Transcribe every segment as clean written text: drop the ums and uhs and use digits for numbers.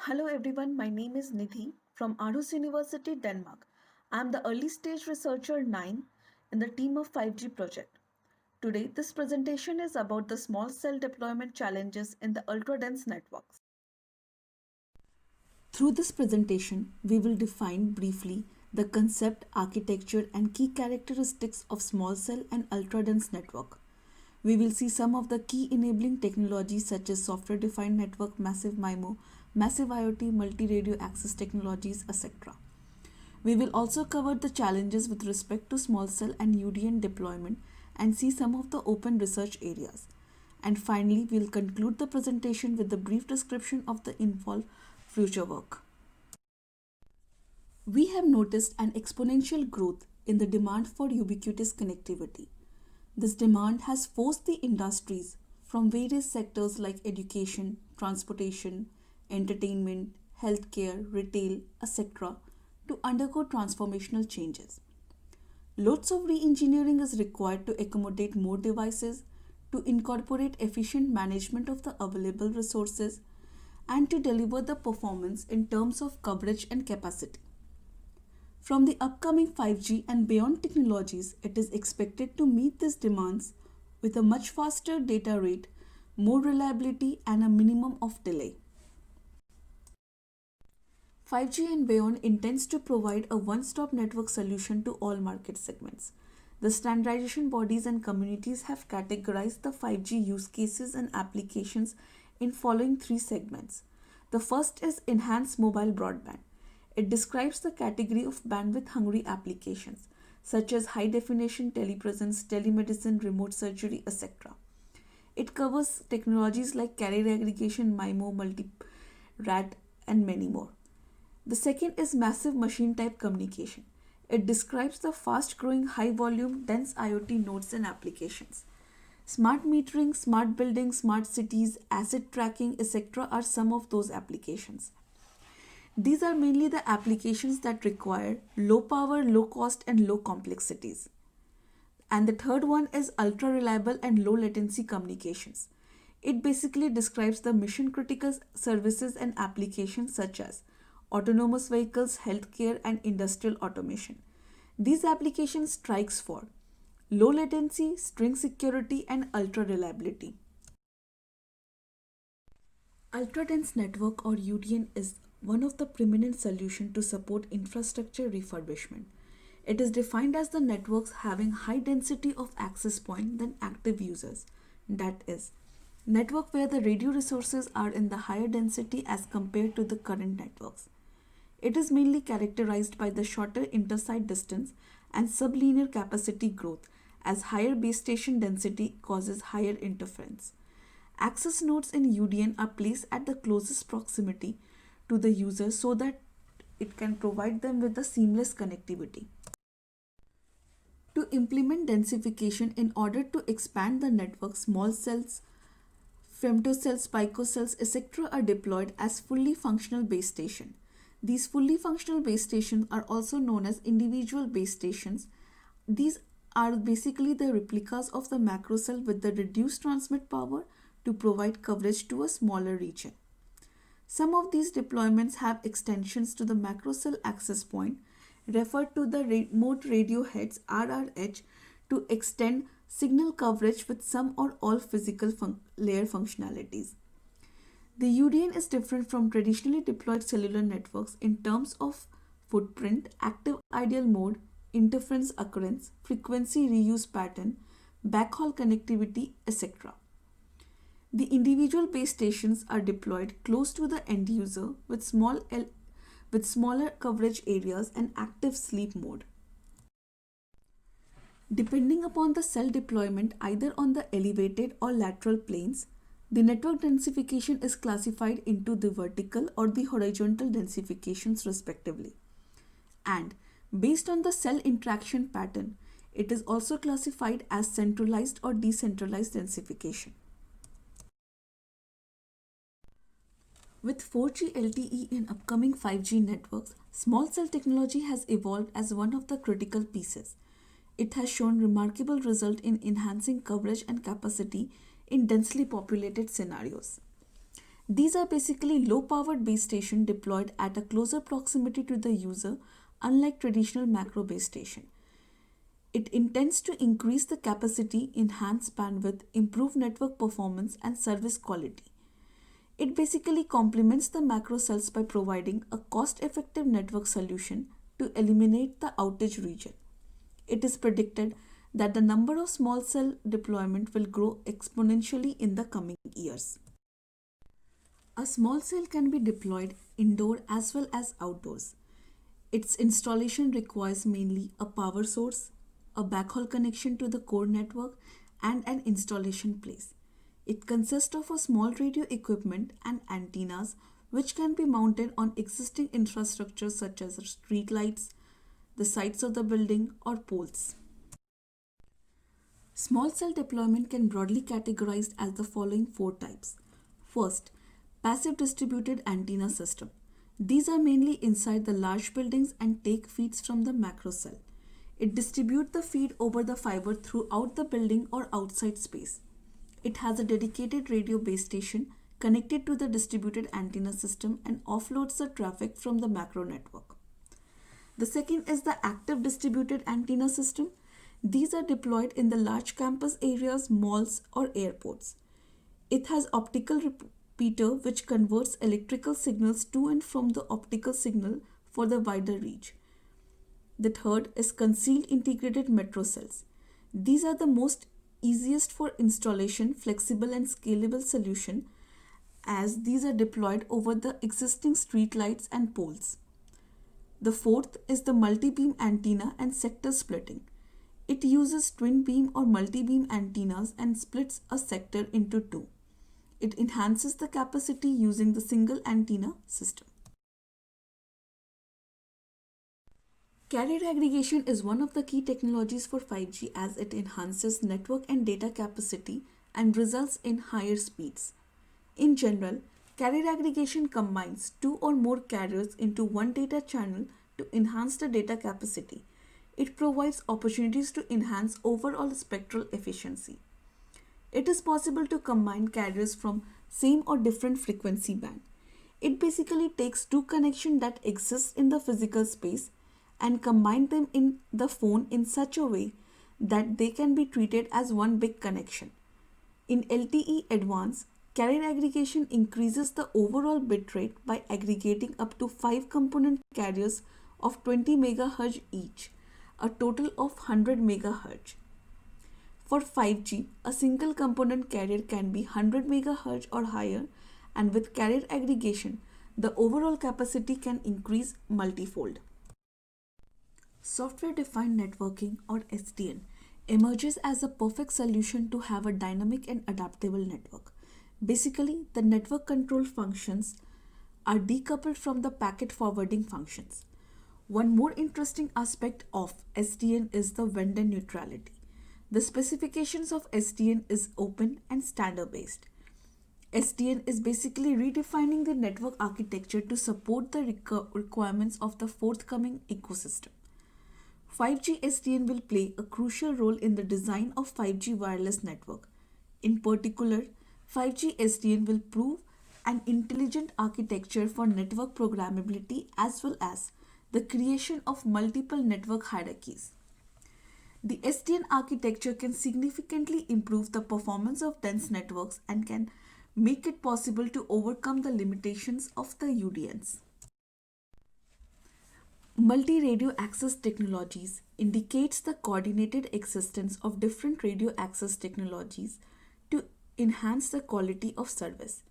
Hello everyone, my name is Nidhi from Aarhus University, Denmark. I am the early stage researcher 9 in the team of 5G project. Today, this presentation is about the small cell deployment challenges in the ultra-dense networks. Through this presentation, we will define briefly the concept, architecture and key characteristics of small cell and ultra-dense network. We will see some of the key enabling technologies such as software-defined network, massive MIMO, massive IoT, multi-radio access technologies, etc. We will also cover the challenges with respect to small cell and UDN deployment and see some of the open research areas. And finally, we will conclude the presentation with a brief description of the involved future work. We have noticed an exponential growth in the demand for ubiquitous connectivity. This demand has forced the industries from various sectors like education, transportation, entertainment, healthcare, retail, etc. to undergo transformational changes. Lots of re-engineering is required to accommodate more devices, to incorporate efficient management of the available resources, and to deliver the performance in terms of coverage and capacity. From the upcoming 5G and beyond technologies, it is expected to meet these demands with a much faster data rate, more reliability, and a minimum of delay. 5G and beyond intends to provide a one-stop network solution to all market segments. The standardization bodies and communities have categorized the 5G use cases and applications in following three segments. The first is enhanced mobile broadband. It describes the category of bandwidth-hungry applications such as high-definition telepresence, telemedicine, remote surgery, etc. It covers technologies like carrier aggregation, MIMO, multi-RAT, and many more. The second is massive machine type communication. It describes the fast growing, high volume, dense IoT nodes and applications. Smart metering, smart buildings, smart cities, asset tracking, etc. are some of those applications. These are mainly the applications that require low power, low cost, and low complexities. And the third one is ultra reliable and low latency communications. It basically describes the mission critical services and applications such as autonomous vehicles, healthcare, and industrial automation. These applications strikes for low latency, string security, and ultra reliability. Ultra dense network or UDN is one of the preeminent solutions to support infrastructure refurbishment. It is defined as the networks having high density of access point than active users. That is, network where the radio resources are in the higher density as compared to the current networks. It is mainly characterized by the shorter intersite distance and sublinear capacity growth, as higher base station density causes higher interference. Access nodes in UDN are placed at the closest proximity to the user so that it can provide them with a seamless connectivity. To implement densification in order to expand the network, small cells, femtocells, picocells, etc. are deployed as fully functional base station. These fully functional base stations are also known as individual base stations. These are basically the replicas of the macro cell with the reduced transmit power to provide coverage to a smaller region. Some of these deployments have extensions to the macro cell access point, referred to the remote radio heads RRH, to extend signal coverage with some or all physical layer functionalities. The UDN is different from traditionally deployed cellular networks in terms of footprint, active ideal mode, interference occurrence, frequency reuse pattern, backhaul connectivity, etc. The individual base stations are deployed close to the end user with smaller coverage areas and active sleep mode. Depending upon the cell deployment either on the elevated or lateral planes, the network densification is classified into the vertical or the horizontal densifications respectively. And based on the cell interaction pattern, it is also classified as centralized or decentralized densification. With 4G LTE and upcoming 5G networks, small cell technology has evolved as one of the critical pieces. It has shown remarkable result in enhancing coverage and capacity in densely populated scenarios. These are basically low-powered base stations deployed at a closer proximity to the user, unlike traditional macro base station. It intends to increase the capacity, enhance bandwidth, improve network performance, and service quality. It basically complements the macro cells by providing a cost-effective network solution to eliminate the outage region. It is predicted that the number of small cell deployment will grow exponentially in the coming years. A small cell can be deployed indoor as well as outdoors. Its installation requires mainly a power source, a backhaul connection to the core network, and an installation place. It consists of a small radio equipment and antennas which can be mounted on existing infrastructure such as street lights, the sides of the building, or poles. Small cell deployment can broadly categorized as the following four types. First, passive distributed antenna system. These are mainly inside the large buildings and take feeds from the macro cell. It distributes the feed over the fiber throughout the building or outside space. It has a dedicated radio base station connected to the distributed antenna system and offloads the traffic from the macro network. The second is the active distributed antenna system. These are deployed in the large campus areas, malls, or airports. It has optical repeater which converts electrical signals to and from the optical signal for the wider reach. The third is concealed integrated metro cells. These are the most easiest for installation, flexible and scalable solution as these are deployed over the existing street lights and poles. The fourth is the multi-beam antenna and sector splitting. It uses twin beam or multi-beam antennas and splits a sector into two. It enhances the capacity using the single antenna system. Carrier aggregation is one of the key technologies for 5G as it enhances network and data capacity and results in higher speeds. In general, carrier aggregation combines two or more carriers into one data channel to enhance the data capacity. It provides opportunities to enhance overall spectral efficiency. It is possible to combine carriers from same or different frequency band. It basically takes two connections that exist in the physical space and combine them in the phone in such a way that they can be treated as one big connection. In LTE Advanced, carrier aggregation increases the overall bitrate by aggregating up to 5 component carriers of 20 MHz each, a total of 100 MHz. For 5G, a single component carrier can be 100 MHz or higher, and with carrier aggregation, the overall capacity can increase multifold. Software-defined networking or SDN emerges as a perfect solution to have a dynamic and adaptable network. Basically, the network control functions are decoupled from the packet forwarding functions. One more interesting aspect of SDN is the vendor neutrality. The specifications of SDN is open and standard-based. SDN is basically redefining the network architecture to support the requirements of the forthcoming ecosystem. 5G SDN will play a crucial role in the design of 5G wireless network. In particular, 5G SDN will prove an intelligent architecture for network programmability as well as the creation of multiple network hierarchies. The SDN architecture can significantly improve the performance of dense networks and can make it possible to overcome the limitations of the UDNs. Multi-radio access technologies indicates the coordinated existence of different radio access technologies to enhance the quality of service.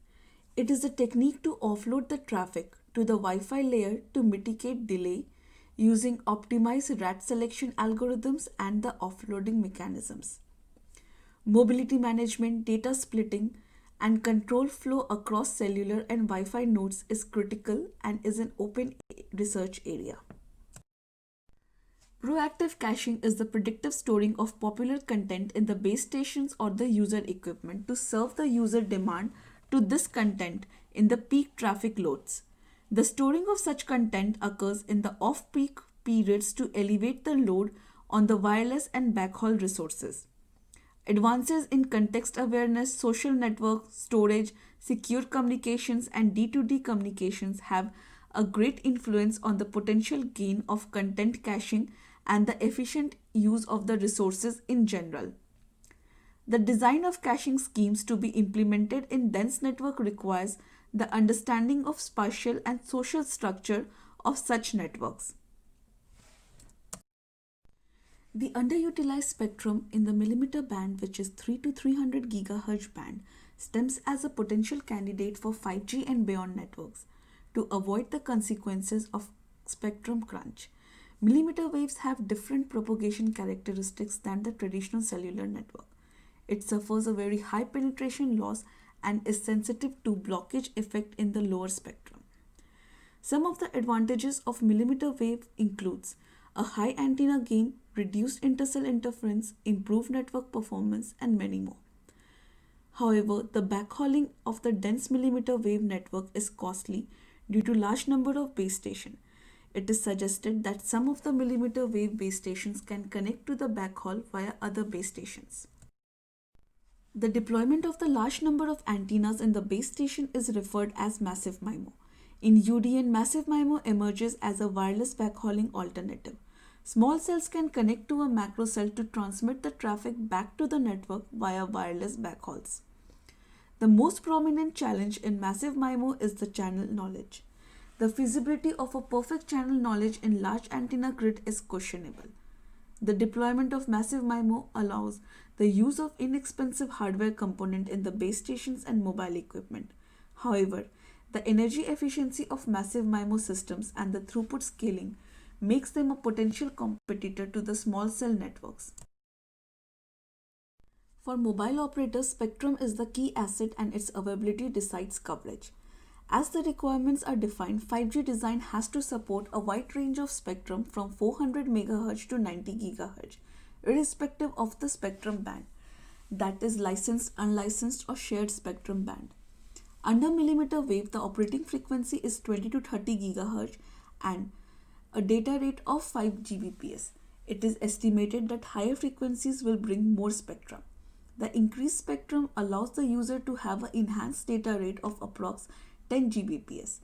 It is a technique to offload the traffic to the Wi-Fi layer to mitigate delay using optimized RAT selection algorithms and the offloading mechanisms. Mobility management, data splitting, and control flow across cellular and Wi-Fi nodes is critical and is an open research area. Proactive caching is the predictive storing of popular content in the base stations or the user equipment to serve the user demand to this content in the peak traffic loads. The storing of such content occurs in the off-peak periods to elevate the load on the wireless and backhaul resources. Advances in context awareness, social network, storage, Secure communications and D2D communications have a great influence on the potential gain of content caching and the efficient use of the resources in general. The design of caching schemes to be implemented in dense network requires the understanding of spatial and social structure of such networks. The underutilized spectrum in the millimeter band, which is 3 to 300 GHz band, stems as a potential candidate for 5G and beyond networks. To avoid the consequences of spectrum crunch, millimeter waves have different propagation characteristics than the traditional cellular network. It suffers a very high penetration loss and is sensitive to blockage effect in the lower spectrum. Some of the advantages of millimeter wave includes a high antenna gain, reduced intercell interference, improved network performance, and many more. However, the backhauling of the dense millimeter wave network is costly due to large number of base stations. It is suggested that some of the millimeter wave base stations can connect to the backhaul via other base stations. The deployment of the large number of antennas in the base station is referred as massive MIMO. In UDN, massive MIMO emerges as a wireless backhauling alternative. Small cells can connect to a macro cell to transmit the traffic back to the network via wireless backhauls. The most prominent challenge in massive MIMO is the channel knowledge. The feasibility of a perfect channel knowledge in large antenna grid is questionable. The deployment of massive MIMO allows the use of inexpensive hardware component in the base stations and mobile equipment. However, the energy efficiency of massive MIMO systems and the throughput scaling makes them a potential competitor to the small cell networks. For mobile operators, spectrum is the key asset and its availability decides coverage. As the requirements are defined, 5G design has to support a wide range of spectrum from 400 MHz to 90 GHz, irrespective of the spectrum band, that is licensed, unlicensed, or shared spectrum band. Under millimeter wave, the operating frequency is 20 to 30 GHz and a data rate of 5 Gbps. It is estimated that higher frequencies will bring more spectrum. The increased spectrum allows the user to have an enhanced data rate of approx 10 Gbps.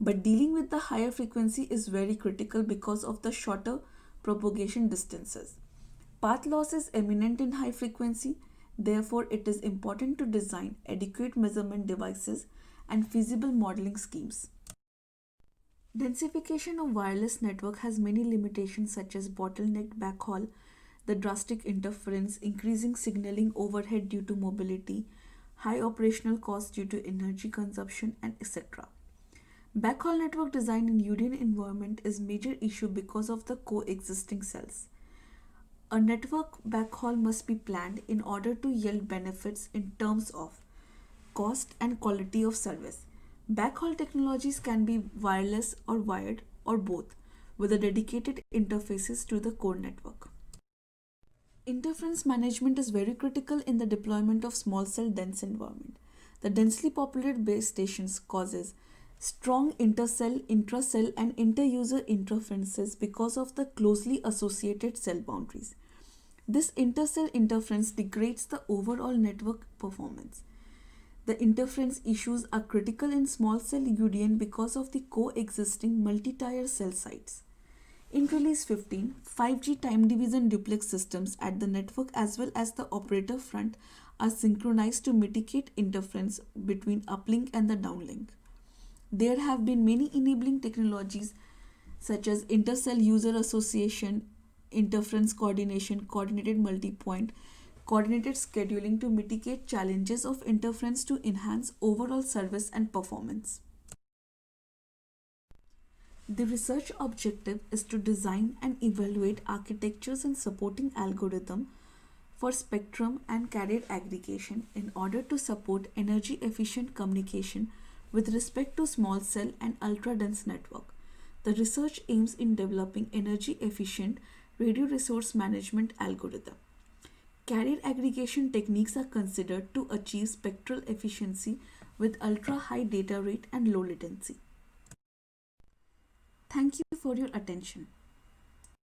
But dealing with the higher frequency is very critical because of the shorter propagation distances. Path loss is imminent in high frequency, therefore it is important to design adequate measurement devices and feasible modeling schemes. Densification of wireless network has many limitations such as bottlenecked backhaul, the drastic interference, increasing signaling overhead due to mobility, high operational costs due to energy consumption, and etc. Backhaul network design in UDN environment is major issue because of the coexisting cells. A network backhaul must be planned in order to yield benefits in terms of cost and quality of service. Backhaul technologies can be wireless or wired or both, with a dedicated interfaces to the core network. Interference management is very critical in the deployment of small cell dense environment. The densely populated base stations causes strong intercell, intracell and inter-user interferences because of the closely associated cell boundaries. This intercell interference degrades the overall network performance. The interference issues are critical in small cell UDN because of the coexisting multi-tier cell sites. In Release 15, 5G time division duplex systems at the network as well as the operator front are synchronized to mitigate interference between uplink and the downlink. There have been many enabling technologies such as intercell user association, interference coordination, coordinated multi-point, coordinated scheduling to mitigate challenges of interference to enhance overall service and performance. The research objective is to design and evaluate architectures and supporting algorithm for spectrum and carrier aggregation in order to support energy efficient communication with respect to small cell and ultra dense network. The research aims in developing energy efficient radio resource management algorithm. Carrier aggregation techniques are considered to achieve spectral efficiency with ultra high data rate and low latency. Thank you for your attention.